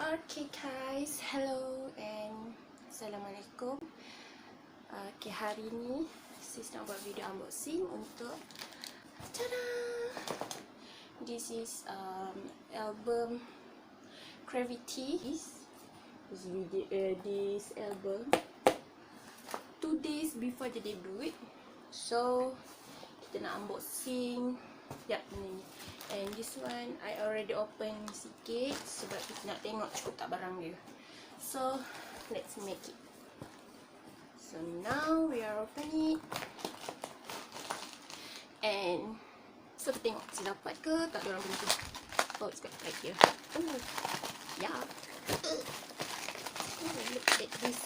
Okay guys, hello and Assalamualaikum. Okay, hari ni sis nak buat video unboxing untuk tada! This is album Cravity. This album 2 days before the debut. So kita nak unboxing. Yap, ni. And this one I already open sikit sebab kita nak tengok cukup tak barang dia. So let's make it. So now we are opening it. And so kita tengok si dapat ke tak ada orang punya tu. Oh, it's got right here. Oh, yeah. Oh, look at this.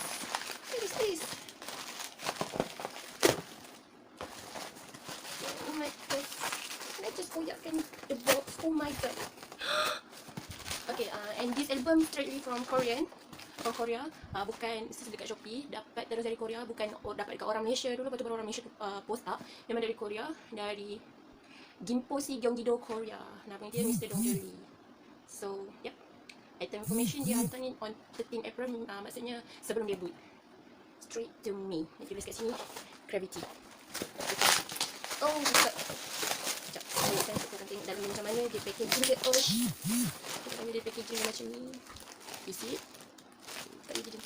What is this? Oh my god. Let's just koyakkan the box. Oh my god. Okay, and this album straightly from Korea. Bukan sis dekat Shopee, dapat terus dari Korea, bukan dapat dekat orang Malaysia dulu, lepas tu baru orang Malaysia post up. Memang dari Korea, dari Gimpo si Gyeonggi-do Korea. Nama dia Mr. Dong Jolly. So, yep. Item information dia hantar ni on 13 April, maksudnya sebelum debut. Straight to me. Dia tulis kat sini, Cravity. Oh, buka. Saya akan tengok dalam macam mana dia packaging dia. Oh, kita ambil dia packaging dia macam ni. You see it? Tak boleh jadi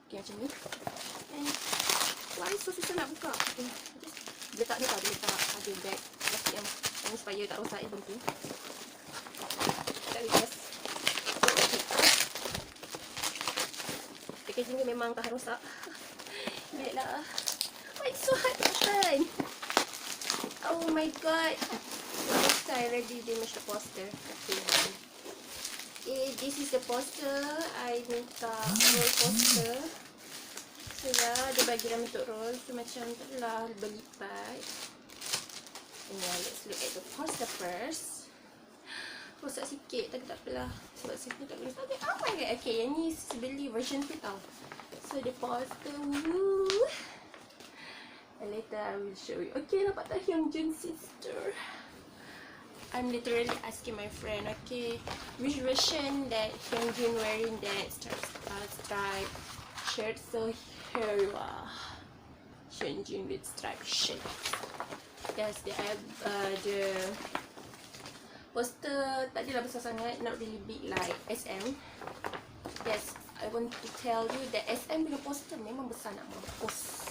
okay, macam ni. And why so susah nak buka? Just letak dia tau, dia letak ada bag plastik yang supaya tak rosak album tu. Kita just packaging dia memang tak rosak. Baiklah. Why it's so hard to open? Oh my god. I already damaged the poster. Okay, this is the poster. I minta roll poster. So ya, dia bagi dalam bentuk roll. So macam itulah berlipat. And yeah, let's look at the poster first. Rosak sikit, tapi tak apalah. Sebab sini tak boleh. Oh my god. Okay, yang ni beli version tu tau. So the poster. Woo. And later I will show you. Okay, nampak tak Hyungjun sister? I'm literally asking my friend, okay, which version that Hyungjun wearing that striped shirt. So here you are, Hyungjun with striped shirt. Yes, the poster tak adalah besar sangat, not really big like SM. Yes, I want to tell you that SM punya poster memang besar nak mampus.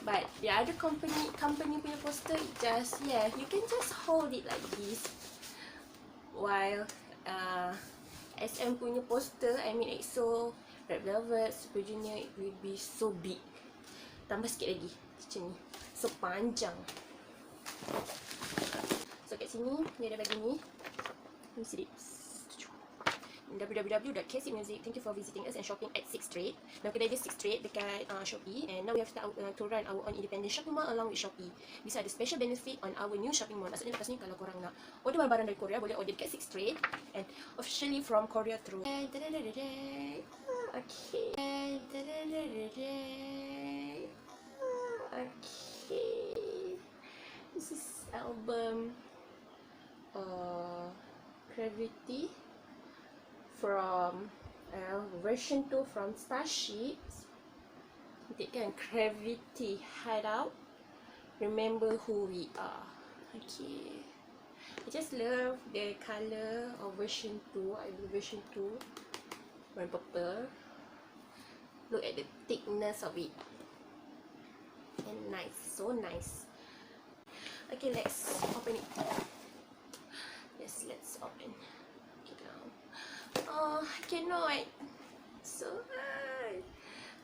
But the other company punya poster, just you can just hold it like this. While SM punya poster, I mean EXO, Red Velvet, Super Junior, it will be so big. Tambah sikit lagi macam ni, so panjang. So kat sini dia ada bagi ni. Ni sedih. www.kcmusic. Thank you for visiting us and shopping at 6th Street. Now kedai dia 6th Street dekat Shopee, and now we have to run our own independent shopping mall along with Shopee. These are the special benefit on our new shopping mall. Maksudnya lepas ni kalau korang nak order barang dari Korea, boleh order dekat 6th Street and officially from Korea through. Okay. Okay. This is album Cravity from version 2 from Starships. Kita kan Cravity Hideout. Remember who we are. Okay. I just love the color of version 2. I love version 2. Warna purple. Look at the thickness of it. And nice. So nice. Okay, let's open it. Yes, let's open. Oh, I cannot. So hard.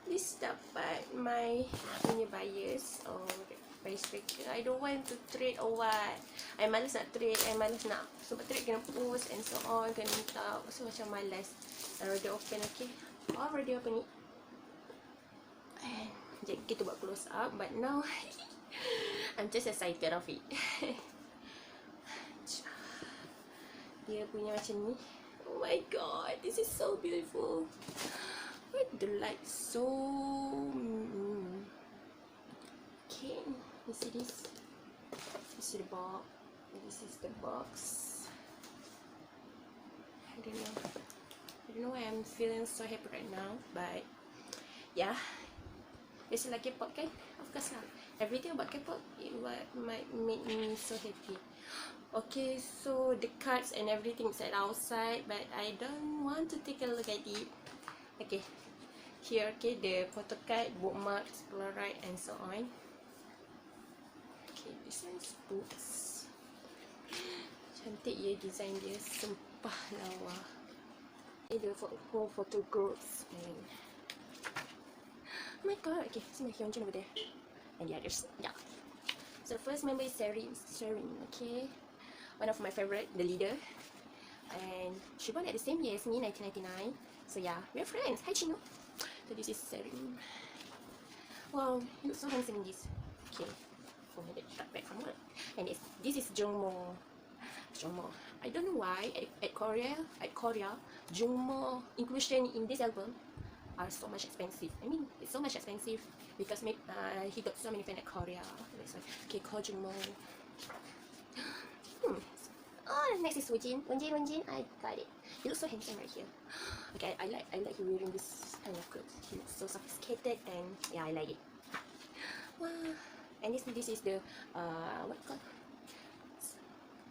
Please dapat my punya bias or bias tracker. I don't want to trade or what. I malas nak trade. I malas nak. Sebab trade kena post and so on. Kena minta. So macam malas. I already open, okay. I already open it. And jadi kita buat close up. But now I'm just excited of it. Dia punya macam ni. Oh my god, this is so beautiful. With the light so okay, you see this? You see the box? This is the box. don't know why I'm feeling so happy right now, but yeah, it's like K-pop, okay? Of course lah. Everything about K-pop it might make me so happy. Okay, so the cards and everything is at outside, but I don't want to take a look at it. Okay, here, okay, the photo card, bookmarks, Polaroid, and so on. Okay, this one's books. Cantik ya design dia, sumpah lawa. Ini the whole photo groups and oh my god, okay, see my Hyunjin over there. And the others, yeah. So the first member is Serin, okay. One of my favorite, the leader. And she born at the same year as me, 1999. So yeah, we're friends. Hi Chino. So this is Serin. Wow, you look so handsome in this. Okay, 4 minutes shot back from work. And this is Jungmo. I don't know why at Korea, Jungmo inclusion in this album are so much expensive. I mean, it's so much expensive because he got so many fans at Korea. That's why. Okay, call Jungmo. Oh, next is Wonjin. I got it. He looks so handsome right here. Okay, I like him wearing this kind of clothes. He looks so sophisticated and yeah, I like it. Wow. And this is the what called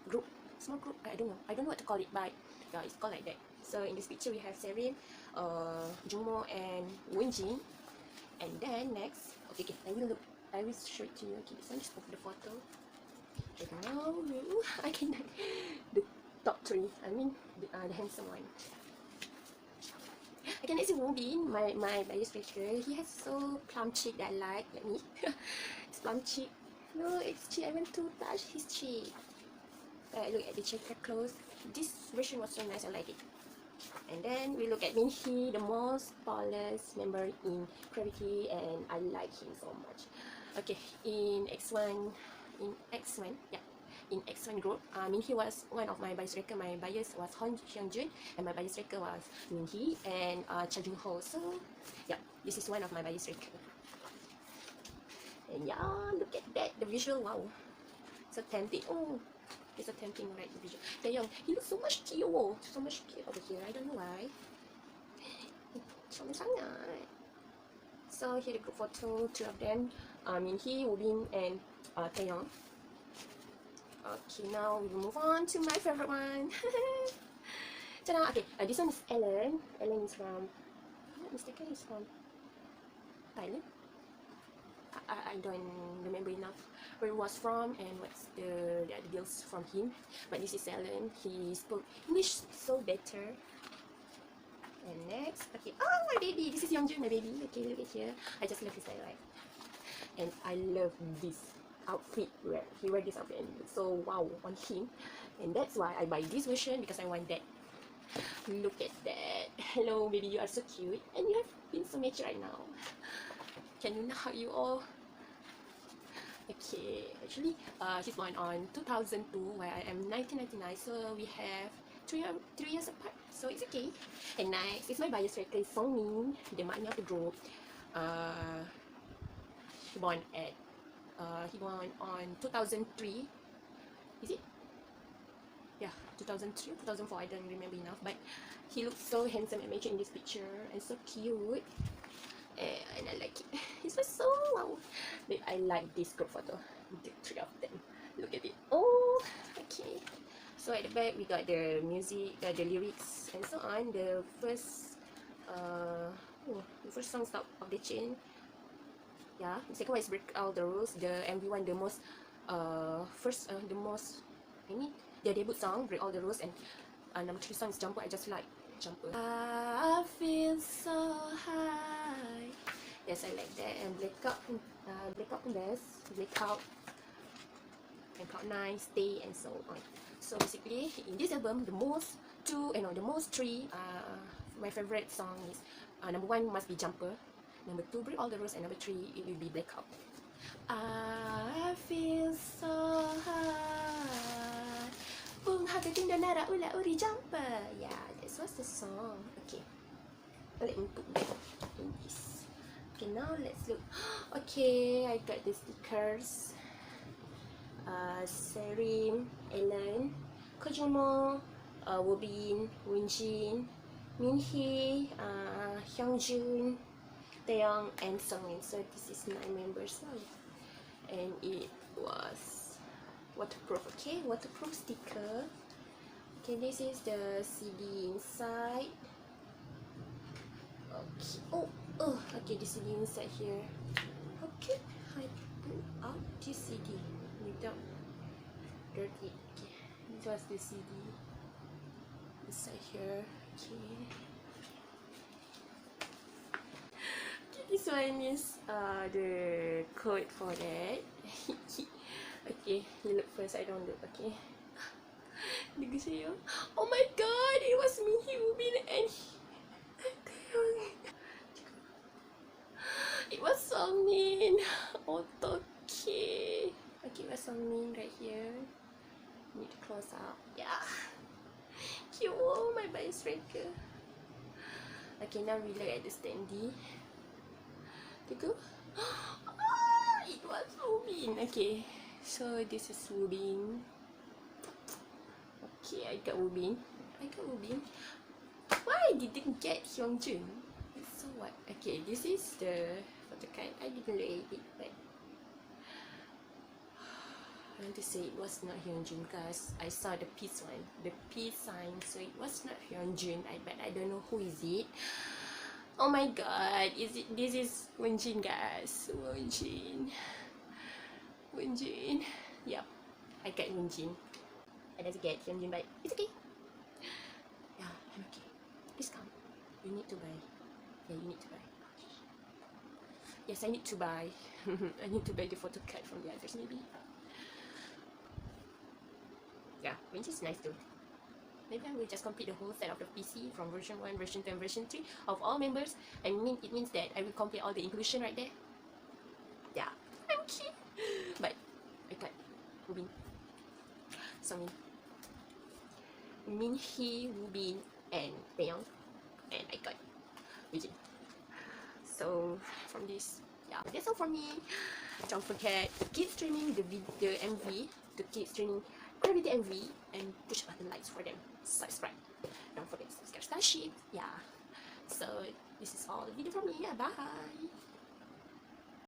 group, small group. I don't know what to call it, but yeah, it's called like that. So in this picture we have Serin, Jungmo, and Wonjin. And then next, okay, I will show it to you. Okay, this one is the photo. Okay, now I can the top 3. I mean the handsome one. I can see Wonbin, my bias picture. He has so plump cheek that I like me. It's plump cheek. No, it's cheek. I want to touch his cheek. Look at the checker clothes. This version was so nice. I like it. And then we look at Minhee, the most tallest member in Cravity, and I like him so much. Okay, in X1, yeah, in X1 group, Minhee was one of my bias wrecker. My bias was Hyunjin, and my bias wrecker was Minhee and Cha Jung-ho. So yeah, this is one of my bias wrecker. And yeah, look at that, the visual, wow, so tempting. Oh, it's so tempting, right? The visual. Taeyong, he looks so much cute, over here. I don't know why. Sangat. So here the group photo, 2 of them, Minhee, Wonbin, and Taeyong. Okay, now we will move on to my favorite one. Ta-da! Okay, this one is Ellen. Ellen is from, I'm not mistaken, is from Thailand. I don't remember enough where he was from and what's the deals from him. But this is Ellen. He spoke English so better. And next, okay, oh my baby, this is Yeonjun, my baby. Okay, look at here. I just love his style, right? And I love this outfit where he wear this outfit and it's so wow on him. And that's why I buy this version because I want that. Look at that. Hello baby, you are so cute and you have been so mature right now. Can you hug you all? Okay, actually, he's born on 2002, while I am 1999, so we have 3 years apart, so it's okay. And next is my bias wrecker, Songmin, the makna of the group. He born on 2003. Is it? Yeah, 2003, 2004. I don't remember enough, but he looks so handsome and mature in this picture and so cute. And I like it. It's so wow. I like this group photo. The 3 of them. Look at it. Oh, okay. So at the back we got the music, the lyrics, and so on. The first song, Stop of the Chain. Yeah. The second one is Break All the Rules. The MV one, the most their debut song, Break All the Rules, and number 3 song is Jumper. I just like Jumper. I feel so high. Yes, I like that. And Blackout pun best. Blackout and Cloud9, Stay, and so on. So basically, in this album, the most 3. My favorite song is number 1 must be Jumper. Number 2, Break All the Rules, and number 3 it will be Blackout. I feel so high. Hagating nara ula uri Jumper. Yeah, this was the song. Okay, let me put that in this. Okay, now let's look. Okay, I got the stickers. Serin, Ellen, Jungmo, Wonbin, Wonjin, Minhee, Hyungjun, Taeyong, and Sungmin. So this is 9 members now. And it was waterproof. Okay, waterproof sticker. Okay, this is the CD inside. Okay. Oh, okay, the CD inside here. Okay, I pull out the CD without dirty. Okay, this was the CD inside here. Okay. This one is the code for that. Okay, you look first, I don't look, okay. Oh my god, it was me, Hyubin, and it was so mean. Okay. Okay, it was so mean right here. Need to close up. Yeah. Cute. Oh, my butt is striker. Okay, now we look at the standee. To go. It was Wubin. Okay, so this is Wubin. Okay, I got Wubin. Why I didn't get Hyungjun? So what? Okay, this is the photo card. I didn't look at it, but I want to say it was not Hyunjun because I saw the peace one, the peace sign, so it was not Hyunjun. But I don't know who is it. Oh my god, is it? This is Wonjin, guys. Wonjin. Yep, I got Wonjin. I didn't get Hyunjun, but it's okay. Yeah, I'm okay. Please come. You need to buy. Yeah, you need to buy. Yes, I need to buy. I need to buy the photo card from the others, maybe. Yeah, which is nice too. Maybe I will just complete the whole set of the PC from version 1, version 2, and version 3 of all members. It means that I will complete all the inclusion right there. Yeah, I'm cute. But I got Wubin, Sungmin, Minhee, Wubin, and Taeyong, and I got Wujin. So from this, yeah, that's all from me. Don't forget to keep streaming the MV, to keep streaming Cravity MV, and push button likes for them. Subscribe. Don't forget to subscribe Starship. Yeah. So this is all the video from me. Yeah, bye.